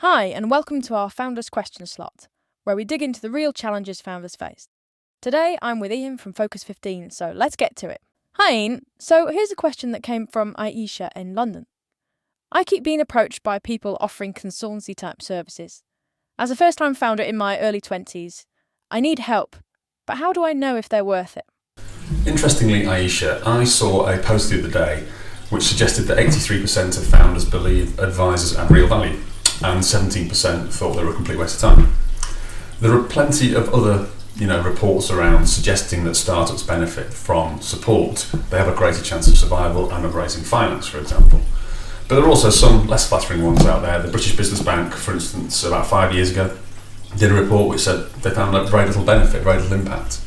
Hi, and welcome to our Founders Question Slot, where we dig into the real challenges founders face. Today, I'm with Ian from Focus 15, so let's get to it. Hi, Ian. So here's a question that came from Aisha in London. I keep being approached by people offering consultancy-type services. As a first-time founder in my early 20s, I need help, but how do I know if they're worth it? Interestingly, Aisha, I saw a post the other day which suggested that 83% of founders believe advisors add real value, and 17% thought they were a complete waste of time. There are plenty of other reports around suggesting that startups benefit from support. They have a greater chance of survival and of raising finance, for example. But there are also some less flattering ones out there. The British Business Bank, for instance, about 5 years ago, did a report which said they found very little benefit, very little impact.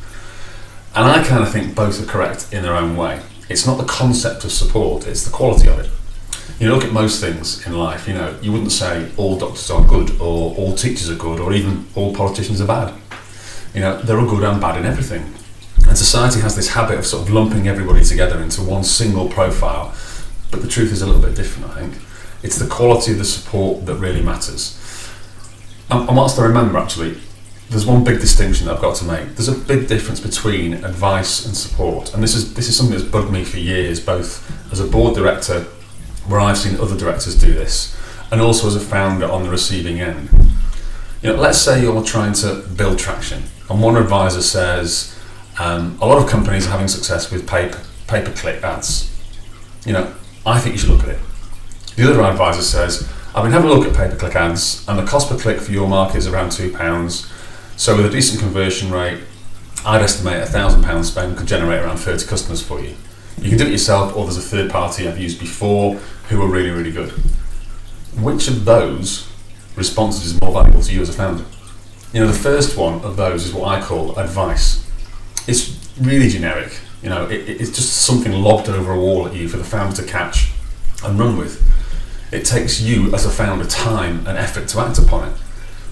And I kind of think both are correct in their own way. It's not the concept of support, it's the quality of it. You look at most things in life, you wouldn't say all doctors are good, or all teachers are good, or even all politicians are bad. There are good and bad in everything. And society has this habit of sort of lumping everybody together into one single profile, but the truth is a little bit different, I think. It's the quality of the support that really matters. And whilst I remember, actually, there's one big distinction that I've got to make. There's a big difference between advice and support, and this is something that's bugged me for years, both as a board director, where I've seen other directors do this, and also as a founder on the receiving end. Let's say you're trying to build traction, and one advisor says, a lot of companies are having success with pay-per-click ads. I think you should look at it. The other advisor says, I've been having a look at pay-per-click ads, and the cost per click for your market is around £2. So with a decent conversion rate, I'd estimate £1,000 spend could generate around 30 customers for you. You can do it yourself, or there's a third party I've used before who are really, really good. Which of those responses is more valuable to you as a founder? The first one of those is what I call advice. It's really generic. It's just something lobbed over a wall at you for the founder to catch and run with. It takes you as a founder time and effort to act upon it.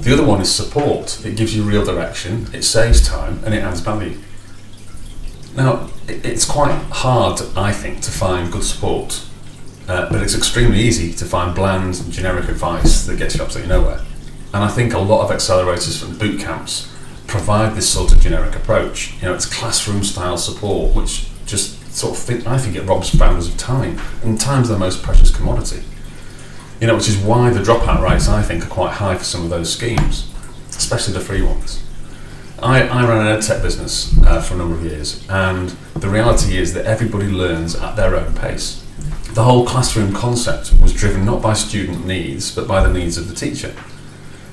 The other one is support. It gives you real direction, it saves time, and it adds value. Now, it's quite hard, I think, to find good support, but it's extremely easy to find bland, generic advice that gets you absolutely nowhere. And I think a lot of accelerators from boot camps provide this sort of generic approach. It's classroom-style support, which just I think it robs founders of time, and time's their most precious commodity. Which is why the dropout rates, I think, are quite high for some of those schemes, especially the free ones. I ran an edtech business for a number of years, and the reality is that everybody learns at their own pace. The whole classroom concept was driven not by student needs, but by the needs of the teacher.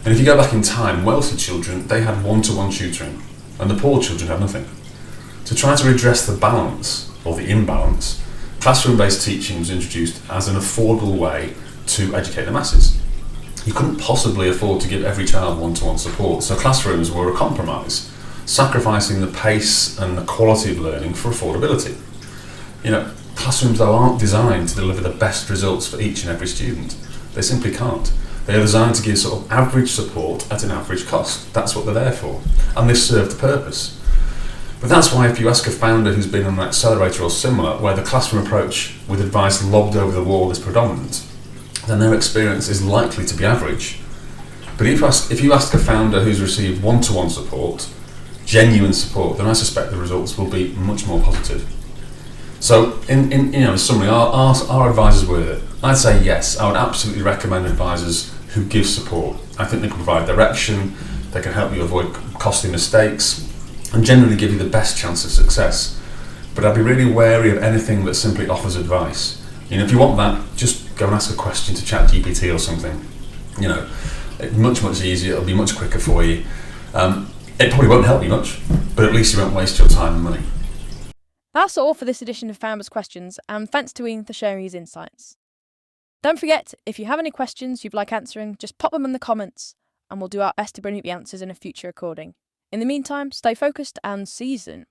And if you go back in time, wealthy children, they had one-to-one tutoring, and the poor children had nothing. To try to redress the balance, or the imbalance, classroom-based teaching was introduced as an affordable way to educate the masses. You couldn't possibly afford to give every child one-to-one support, so classrooms were a compromise, sacrificing the pace and the quality of learning for affordability. Classrooms though aren't designed to deliver the best results for each and every student. They simply can't. They are designed to give sort of average support at an average cost. That's what they're there for, and they've served the purpose. But that's why if you ask a founder who's been on an accelerator or similar, where the classroom approach with advice lobbed over the wall is predominant, then their experience is likely to be average. But if you ask a founder who's received one-to-one support, genuine support, then I suspect the results will be much more positive. So, in summary, are advisors worth it? I'd say yes. I would absolutely recommend advisors who give support. I think they can provide direction, they can help you avoid costly mistakes, and generally give you the best chance of success. But I'd be really wary of anything that simply offers advice. If you want that, just go and ask a question to ChatGPT or something. It's much easier, it'll be much quicker for you. It probably won't help you much, but at least you won't waste your time and money. That's all for this edition of Founders Questions, and thanks to Ian for sharing his insights. Don't forget, if you have any questions you'd like answering, just pop them in the comments, and we'll do our best to bring you the answers in a future recording. In the meantime, stay focused and see you soon.